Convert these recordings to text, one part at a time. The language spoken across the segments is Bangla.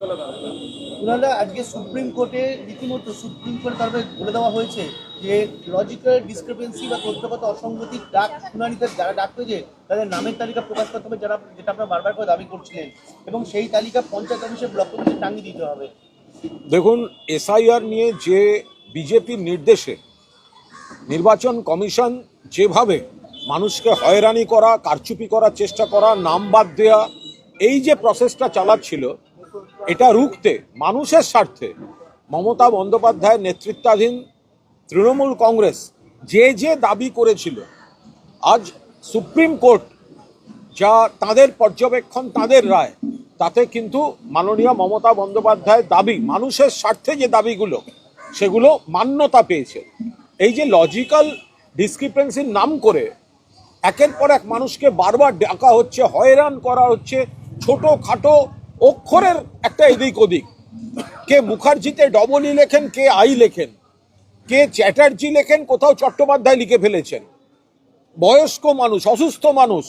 ওনারা আজকে সুপ্রিম কোর্টে রীতিমতো সুপ্রিম কোর্ট তরফে বলে দেওয়া হয়েছে যে লজিক্যাল ডিসক্রিপেন্সি বা তথ্যগত অসঙ্গতির ডাক শুনানিতে যারা ডাক পেয়েছে তাদের নামের তালিকা প্রকাশ করতে হবে, যারা যেটা আপনারা বারবার করে দাবি করছিলেন, এবং সেই তালিকা পঞ্চায়েত অফিসে ব্লক অফিসে টাঙিয়ে দিতে হবে। দেখুন, এসআইআর নিয়ে যে বিজেপির নির্দেশে নির্বাচন কমিশন যেভাবে মানুষকে হয়রানি করা, কারচুপি করার চেষ্টা করা, নাম বাদ দেওয়া, এই যে প্রসেসটা চালাচ্ছিল, এটা রুখতে মানুষের স্বার্থে মমতা বন্দ্যোপাধ্যায়ের নেতৃত্বাধীন তৃণমূল কংগ্রেস যে দাবি করেছিল, আজ সুপ্রিম কোর্ট যা তাদের পর্যবেক্ষণ, তাদের রায়, তাতে কিন্তু মাননীয় মমতা বন্দ্যোপাধ্যায়ের দাবি, মানুষের স্বার্থে যে দাবিগুলো, সেগুলো মান্যতা পেয়েছে। এই যে লজিক্যাল ডিসক্রিপেন্সির নাম করে একের পর এক মানুষকে বারবার ডাকা হচ্ছে, হয়রান করা হচ্ছে, ছোটোখাটো অক্ষরের একটা এদিক ওদিক, কে মুখার্জিতে ডবল ই লেখেন, কে আই লেখেন, কে চ্যাটার্জি লেখেন, কোথাও চট্টোপাধ্যায় লিখে ফেলেছেন, বয়স্ক মানুষ, অসুস্থ মানুষ,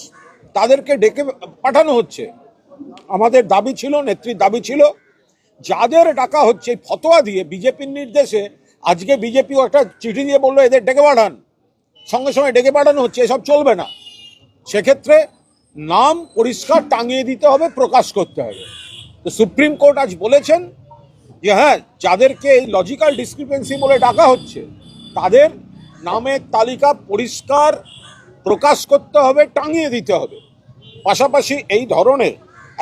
তাদেরকে ডেকে পাঠানো হচ্ছে। আমাদের দাবি ছিল, নেত্রীর দাবি ছিল, যাদের ডাকা হচ্ছে ফতোয়া দিয়ে বিজেপির নির্দেশে, আজকে বিজেপিও একটা চিঠি দিয়ে বললো এদের ডেকে পাঠান, সঙ্গে সঙ্গে ডেকে পাঠানো হচ্ছে, এসব চলবে না। সেক্ষেত্রে নাম পরিষ্কার টাঙিয়ে দিতে হবে, প্রকাশ করতে হবে। তো সুপ্রিম কোর্ট আজ বলেছেন যে হ্যাঁ, যাদেরকে এই লজিক্যাল ডিসক্রিপেন্সি বলে ডাকা হচ্ছে, তাদের নামের তালিকা পরিষ্কার প্রকাশ করতে হবে, টাঙিয়ে দিতে হবে। পাশাপাশি এই ধরনের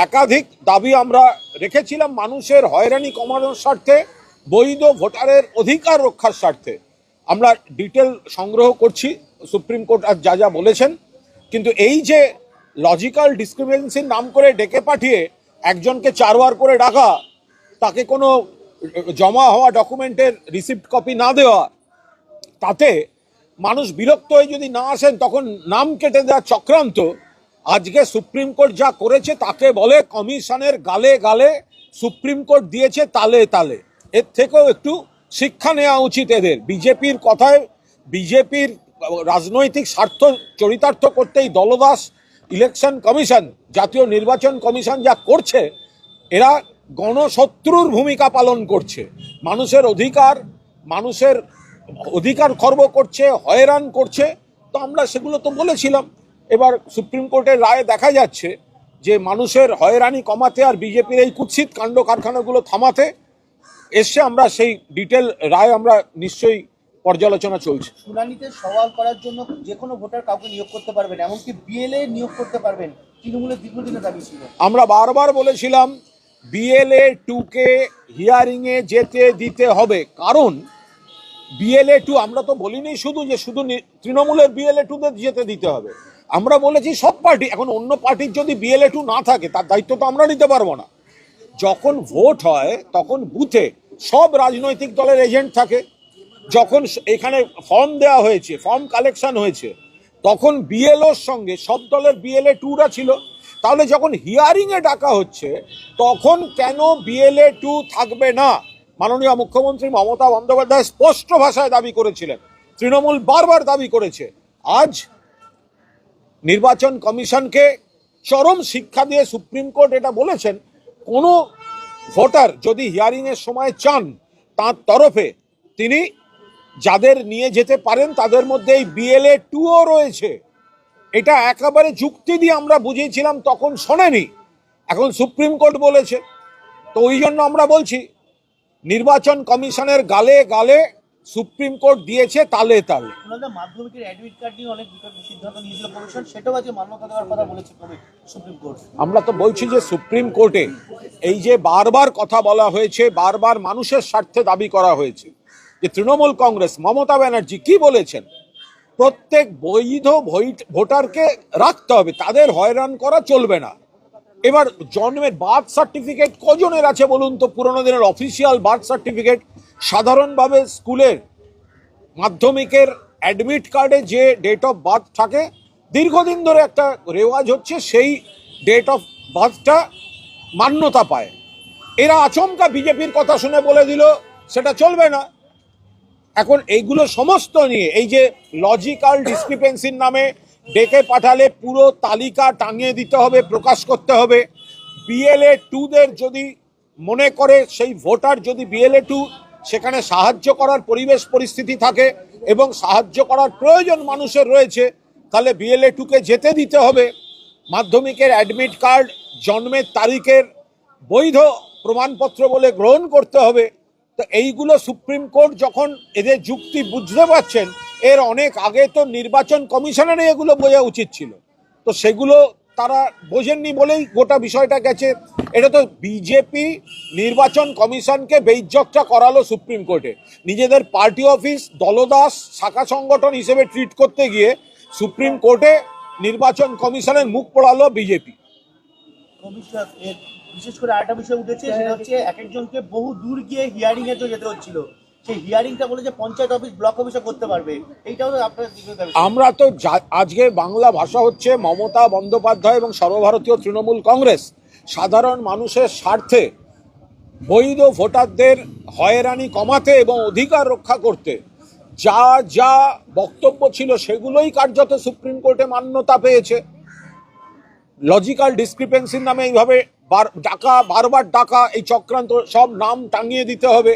একাধিক দাবি আমরা রেখেছিলাম মানুষের হয়রানি কমানোর স্বার্থে, বৈধ ভোটারের অধিকার রক্ষার স্বার্থে। আমরা ডিটেল সংগ্রহ করছি, সুপ্রিম কোর্ট আজ যা যা বলেছেন। কিন্তু এই যে লজিক্যাল ডিসক্রিপেন্সির নাম করে ডেকে পাঠিয়ে একজনকে 4 বার করে ডাকা, তাকে কোনো জমা হওয়া ডকুমেন্টের রিসিপ্ট কপি না দেওয়া, তাতে মানুষ বিরক্ত হয়ে যদি না আসেন তখন নাম কেটে দেওয়া চক্রান্ত, আজকে সুপ্রিম কোর্ট যা করেছে তাকে বলে কমিশনের গালে গালে সুপ্রিম কোর্ট দিয়েছে তালে তালে। এর থেকেও একটু শিক্ষা নেওয়া উচিত এদের। বিজেপির কথায়, বিজেপির রাজনৈতিক স্বার্থ চরিতার্থ করতেই দলদাস ইলেকশন কমিশন, জাতীয় নির্বাচন কমিশন যা করছে, এরা গণশত্রুর ভূমিকা পালন করছে। মানুষের অধিকার খর্ব করছে, হয়রান করছে। তো আমরা সেগুলো তো বলেছিলাম। এবার সুপ্রিম কোর্টের রায়ে দেখা যাচ্ছে যে মানুষের হয়রানি কমাতে আর বিজেপির এই কুৎসিত কাণ্ড কারখানাগুলো থামাতে এসে আমরা সেই ডিটেল রায় আমরা নিশ্চয়ই পর্যালোচনা চলছে। শুনানিতে সওয়াল করার জন্য যে কোনো ভোটার কাউকে নিয়োগ করতে পারবেন, এমনকি বিএলএ নিয়োগ করতে পারবেন, তৃণমূলের দীর্ঘদিনের দাবি ছিল। আমরা বারবার বলেছিলাম বিএলএ 2কে হিয়ারিংয়ে যেতে দিতে হবে, কারণ বিএলএ 2, আমরা তো বলিনি শুধু যে শুধু তৃণমূলের বিএলএ 2দের যেতে দিতে হবে, আমরা বলেছি সব পার্টি। এখন অন্য পার্টির যদি বিএলএ 2 না থাকে, তার দায়িত্ব তো আমরা নিতে পারবো না। যখন ভোট হয় তখন বুথে সব রাজনৈতিক দলের এজেন্ট থাকে। যখন এখানে ফর্ম দেওয়া হয়েছে, ফর্ম কালেকশন হয়েছে, তখন বিএলওর সঙ্গে সব দলের বিএলএ 2রা ছিল। তাহলে যখন হিয়ারিংয়ে ডাকা হচ্ছে, তখন কেন বিএলএ 2 থাকবে না? মাননীয় মুখ্যমন্ত্রী মমতা বন্দ্যোপাধ্যায় স্পষ্ট ভাষায় দাবি করেছিলেন, তৃণমূল বারবার দাবি করেছে। আজ নির্বাচন কমিশনকে চরম শিক্ষা দিয়ে সুপ্রিম কোর্ট এটা বলেছেন, কোনো ভোটার যদি হিয়ারিংয়ের সময় চান, তার তরফে তিনি যাদের নিয়ে যেতে পারেন, তাদের মধ্যে এই বিএলএ 2ও রয়েছে। এটা একেবারে যুক্তি দিয়ে আমরা বুঝিয়েছিলাম, তখন শোনেনি, এখন সুপ্রিম কোর্ট বলেছে। তো ওই জন্য আমরা বলছি, নির্বাচন কমিশনের গালে গালে সুপ্রিম কোর্ট দিয়েছে তালে তালে। মাধ্যমিকের অ্যাডমিট কার্ড নিয়ে অনেক সিদ্ধান্ত নিয়েছিল কমিশন, সেটাও আজকে মান্যতা দেওয়ার কথা বলেছে সুপ্রিম কোর্ট। আমরা তো বলছি যে সুপ্রিম কোর্টে এই যে বারবার কথা বলা হয়েছে, বারবার মানুষের স্বার্থে দাবি করা হয়েছে, যে তৃণমূল কংগ্রেস, মমতা ব্যানার্জি কি বলেছেন, প্রত্যেক বৈধ ভোটারকে রাখতে হবে, তাদের হয়রান করা চলবে না। এবার জন্মের বার্থ সার্টিফিকেট কজনের আছে বলুন তো? পুরোনো দিনের অফিসিয়াল বার্থ সার্টিফিকেট, সাধারণভাবে স্কুলের মাধ্যমিকের অ্যাডমিট কার্ডে যে ডেট অফ বার্থ থাকে, দীর্ঘদিন ধরে একটা রেওয়াজ হচ্ছে সেই ডেট অফ বার্থটা মান্যতা পায়। এরা আচমকা বিজেপির কথা শুনে বলে দিল সেটা চলবে না। এখন এইগুলো সমস্ত নিয়ে এই যে লজিক্যাল ডিসক্রিপেন্সির নামে ডেকে পাঠালে পুরো তালিকা টাঙিয়ে দিতে হবে, প্রকাশ করতে হবে। বিএলএ 2দের যদি মনে করে সেই ভোটার যদি BLA2 সেখানে সাহায্য করার পরিবেশ পরিস্থিতি থাকে এবং সাহায্য করার প্রয়োজন মানুষের রয়েছে, তাহলে BLA2কে যেতে দিতে হবে। মাধ্যমিকের অ্যাডমিট কার্ড জন্মের তারিখের বৈধ প্রমাণপত্র বলে গ্রহণ করতে হবে। তো এইগুলো সুপ্রিম কোর্ট যখন এদের যুক্তি বুঝতে পারছেন, এর অনেক আগে তো নির্বাচন কমিশনেরই এগুলো বোঝা উচিত ছিল, তো সেগুলো তারা বোঝেননি বলেই গোটা বিষয়টা গেছে। এটা তো বিজেপি নির্বাচন কমিশনকে বেইজ্জতটা করালো সুপ্রিম কোর্টে, নিজেদের পার্টি অফিস দলদাস শাখা সংগঠন হিসেবে ট্রিট করতে গিয়ে সুপ্রিম কোর্টে নির্বাচন কমিশনের মুখ পোড়ালো বিজেপি। বিশেষ করে আরেকটা বিষয় উঠেছে, সেটা হচ্ছে এক একজনকে বহু দূর গিয়ে হিয়ারিং এ তো যেতে হচ্ছিল, সেই হিয়ারিংটা বলে যে পঞ্চায়েত অফিস ব্লক অফিসে করতে পারবে, এইটাও আপনার আমরা তো আজকে বাংলা ভাষা হচ্ছে মমতা বন্দ্যোপাধ্যায় এবং সর্বভারতীয় তৃণমূল কংগ্রেস সাধারণ মানুষের স্বার্থে বৈধ ভোটারদের হয়রানি কমাতে এবং অধিকার রক্ষা করতে যা যা বক্তব্য ছিল সেগুলোই কার্যত সুপ্রিম কোর্টে মান্যতা পেয়েছে। লজিক্যাল ডিসক্রিপেন্সির নামে এইভাবে বারবার ডাকা, এই চক্রান্ত, সব নাম টাঙিয়ে দিতে হবে।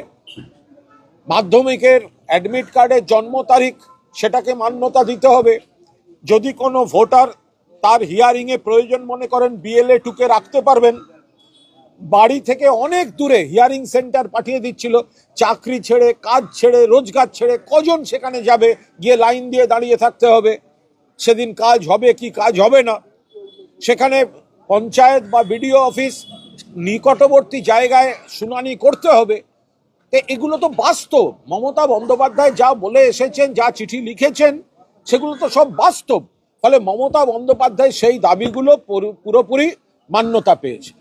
মাধ্যমিকের অ্যাডমিট কার্ডের জন্ম তারিখ সেটাকে মান্যতা দিতে হবে। যদি কোনো ভোটার তার হিয়ারিংয়ে প্রয়োজন মনে করেন BLA2কে রাখতে পারবেন। বাড়ি থেকে অনেক দূরে হিয়ারিং সেন্টার পাঠিয়ে দিচ্ছিল, চাকরি ছেড়ে, কাজ ছেড়ে, রোজগার ছেড়ে কজন সেখানে যাবে, গিয়ে লাইন দিয়ে দাঁড়িয়ে থাকতে হবে। সেদিন কাজ হবে কি কাজ হবে না, সেখানে পঞ্চায়েত বা BDO অফিস নিকটবর্তী জায়গায় শুনানি করতে হবে। এগুলো তো বাস্তব। মমতা বন্দ্যোপাধ্যায় যা বলে এসেছেন, যা চিঠি লিখেছেন, সেগুলো তো সব বাস্তব। ফলে মমতা বন্দ্যোপাধ্যায় সেই দাবিগুলো পুরোপুরি মান্যতা পেয়েছে।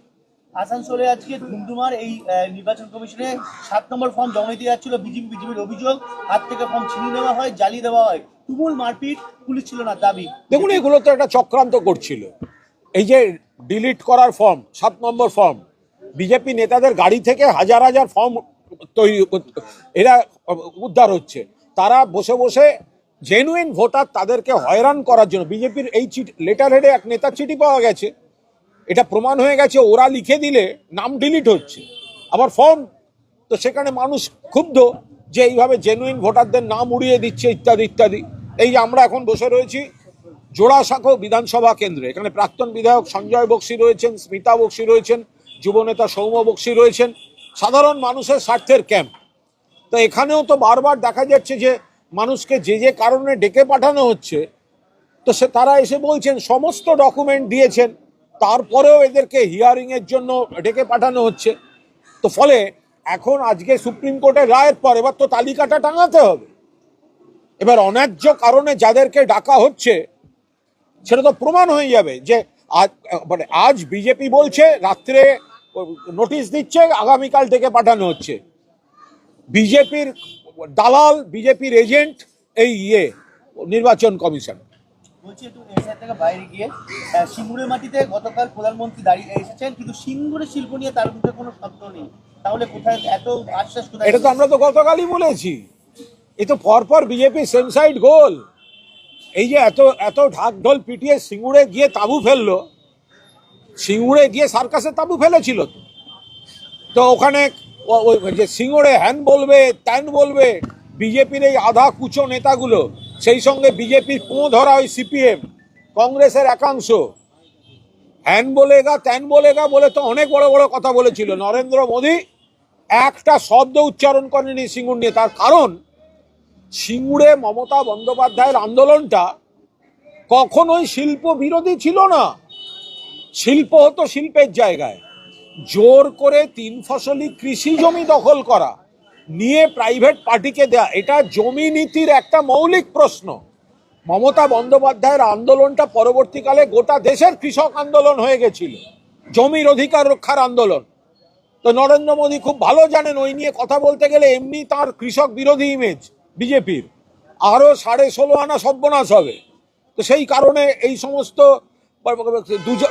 আসানসোলে আজকে ধুমধুমার এই নির্বাচন কমিশনে 7 নম্বর ফর্ম জমা দিতে যাচ্ছিল বিজেপির অভিযোগ, হাত থেকে ফর্ম ছিনিয়ে নেওয়া হয়, জ্বালিয়ে দেওয়া হয়, তুমুল মারপিট, পুলিশ ছিল না দাবি। দেখুন, এগুলো তো একটা চক্রান্ত করছিল। এই যে ডিলিট করার ফর্ম, 7 নম্বর ফর্ম, বিজেপি নেতাদের গাড়ি থেকে হাজার হাজার ফর্ম তৈরি এরা উদ্ধার হচ্ছে। তারা বসে বসে জেনুইন ভোটার তাদেরকে হয়রান করার জন্য, বিজেপির এই লেটার হেডে এক নেতার চিঠি পাওয়া গেছে, এটা প্রমাণ হয়ে গেছে, ওরা লিখে দিলে নাম ডিলিট হচ্ছে, আবার ফর্ম। তো সেখানে মানুষ ক্ষুব্ধ যে এইভাবে জেনুইন ভোটারদের নাম উড়িয়ে দিচ্ছে ইত্যাদি ইত্যাদি। এই যে আমরা এখন বসে রয়েছি জোড়াসাঁকো বিধানসভা কেন্দ্রে, এখানে প্রাক্তন বিধায়ক সঞ্জয় বক্সি রয়েছেন, স্মিতা বক্সি রয়েছেন, যুবনেতা সৌম্য বক্সি রয়েছেন, সাধারণ মানুষের স্বার্থের ক্যাম্প। তো এখানেও তো বারবার দেখা যাচ্ছে যে মানুষকে যে যে কারণে ডেকে পাঠানো হচ্ছে, তো তারা এসে বলছেন সমস্ত ডকুমেন্ট দিয়েছেন, তারপরেও এদেরকে হিয়ারিংয়ের জন্য ডেকে পাঠানো হচ্ছে। তো ফলে এখন আজকে সুপ্রিম কোর্টের রায়ের পর এবার তো তালিকাটা টাঙাতে হবে। এবার অন্যায্য কারণে যাদেরকে ডাকা হচ্ছে সেটা তো প্রমাণ হয়ে যাবে যে আজ বিজেপি বলছে রাত্রে নোটিশ দিচ্ছে, আগামীকাল ডেকে পাঠানো হচ্ছে। বিজেপির দালাল, বিজেপির এজেন্ট এই নির্বাচন কমিশন। বলছি একটু এসআই থেকে বাইরে গিয়ে, সিঙ্গুরের মাটিতে গতকাল প্রধানমন্ত্রী দাঁড়িয়ে এসেছেন, কিন্তু সিঙ্গুরের শিল্প নিয়ে তার মধ্যে কোনো শব্দ নেই। তাহলে কোথায় এত আশ্বাস? এটা তো আমরা তো গতকালই বলেছি, এ তো পরপর বিজেপি সেম সাইড গোল। এই যে এত এত ঢাক ঢোল পিটিয়ে সিঙ্গুরে গিয়ে তাঁবু ফেললো, সিঙ্গুরে গিয়ে সার্কাসের তাঁবু ফেলেছিল। তো ওখানে যে সিঙ্গুরে হ্যান বলবে, ত্যান বলবে বিজেপির এই আধা কুচো নেতাগুলো, সেই সঙ্গে বিজেপির পোঁ ধরা ওই CPM কংগ্রেসের একাংশ, হ্যান বলেগা ত্যান বলেগা বলে তো অনেক বড় বড় কথা বলেছিল। নরেন্দ্র মোদী একটা শব্দ উচ্চারণ করেনি সিঙ্গুর নিয়ে। তার কারণ সিঙ্গুরে মমতা বন্দ্যোপাধ্যায়ের আন্দোলনটা কখনোই শিল্প বিরোধী ছিল না। শিল্প হতো শিল্পের জায়গায়, জোর করে 3 ফসলি কৃষি জমি দখল করা, নিয়ে প্রাইভেট পার্টিকে দেয়া, এটা জমি নীতির একটা মৌলিক প্রশ্ন। মমতা বন্দ্যোপাধ্যায়ের আন্দোলনটা পরবর্তীকালে গোটা দেশের কৃষক আন্দোলন হয়ে গেছিল, জমির অধিকার রক্ষার আন্দোলন। তো নরেন্দ্র মোদী খুব ভালো জানেন ওই নিয়ে কথা বলতে গেলে এমনি তার কৃষক বিরোধী ইমেজ বিজেপির আরো 16.5 আনা সর্বনাশ হবে। তো সেই কারণে এই সমস্ত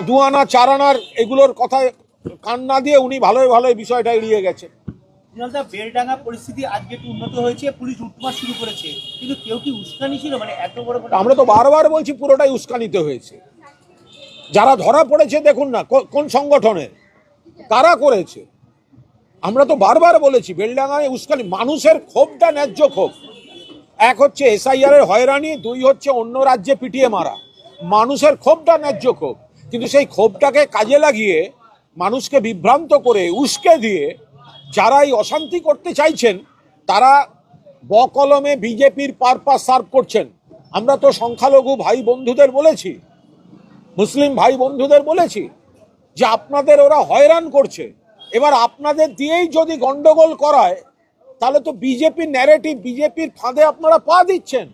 2 আনা 4 আনার এগুলোর কথায় কান না দিয়ে উনি ভালোই ভালোই বিষয়টা এড়িয়ে গেছে। বেলডাঙ্গা পরিস্থিতি আজকে একটু উন্নত হয়েছে, পুলিশ উঠমাস শুরু করেছে, কিন্তু কেউ কি উস্কানি ছিল? মানে এত বড়, আমরা তো বারবার বলছি পুরোটাই উস্কানিতে হয়েছে। যারা ধরা পড়েছে দেখুন না কোন সংগঠনের, কারা করেছে, আমরা তো বারবার বলেছি বেলডাঙ্গায় উস্কানি, মানুষের ক্ষোভটা ন্যায্য ক্ষোভ। এক হচ্ছে এসআইআর এর হয়রানি, দুই হচ্ছে অন্য রাজ্যে পিটিয়ে মারা। মানুষের ক্ষোভটা ন্যায্য ক্ষোভ, কিন্তু সেই ক্ষোভটাকে কাজে লাগিয়ে মানুষকে বিভ্রান্ত করে উস্কে দিয়ে যারা এই অশান্তি করতে চাইছেন তারা বকলমে বিজেপির পারপাস সার্ভ করছেন। আমরা তো সংখ্যালঘু ভাই বন্ধুদের বলেছি, মুসলিম ভাই বন্ধুদের বলেছি যে আপনাদের ওরা হয়রান করছে, এবার আপনাদের দিয়েই যদি গন্ডগোল করায় তাহলে তো বিজেপির ন্যারেটিভ, বিজেপির ফাঁদে আপনারা পা দিচ্ছেন।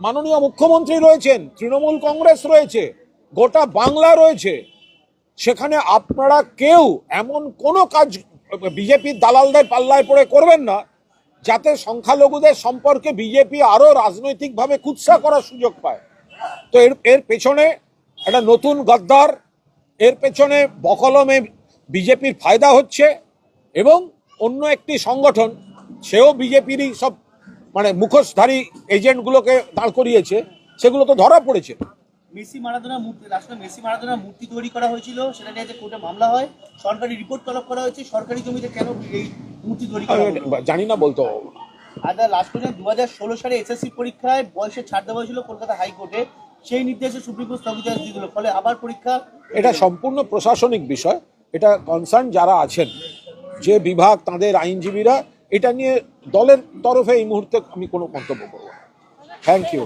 মাননীয় মুখ্যমন্ত্রী রয়েছেন, তৃণমূল কংগ্রেস রয়েছে, গোটা বাংলা রয়েছে, সেখানে আপনারা কেউ এমন কোনো কাজ বিজেপির দালালদের পাল্লায় পড়ে করবেন না যাতে সংখ্যালঘুদের সম্পর্কে বিজেপি আরো রাজনৈতিকভাবে কুৎসা করার সুযোগ পায়। তো এর পেছনে একটা নতুন গদ্দার, এর পেছনে বকলমে বিজেপির ফায়দা হচ্ছে, এবং অন্য একটি সংগঠন, সেও বিজেপিরই সব মানে মুখোশধারী এজেন্টগুলোকে দাঁড় করিয়েছে, সেগুলো তো ধরা পড়েছে। মেসি মারাদোনার মূর্তি, রাষ্ট্রে মেসি মারাদোনার মূর্তি তৈরি করা হয়েছিল, সেটা নিয়ে যে কোর্টে মামলা হয়, সরকারি রিপোর্ট তলব করা হয়েছে, সরকারি জমিতে কেন এই মূর্তি তৈরি করা হলো? জানি না বলতো। আর লাস্ট পর্যন্ত 2016 সালে এসএসসি পরীক্ষায় বয়সে ছাড় দেওয়া হয়েছিল কলকাতা হাইকোর্টে, সেই নির্দেশে সুপ্রিম কোর্ট স্থগিতাদেশ দিয়ে দিল, ফলে আবার পরীক্ষা। এটা সম্পূর্ণ প্রশাসনিক বিষয়, এটা কনসার্ন যারা আছেন, যে বিভাগ, তাদের আইনজীবীরা, এটা নিয়ে দলের তরফে এই মুহূর্তে আমি কোনো মন্তব্য করব না। Thank you.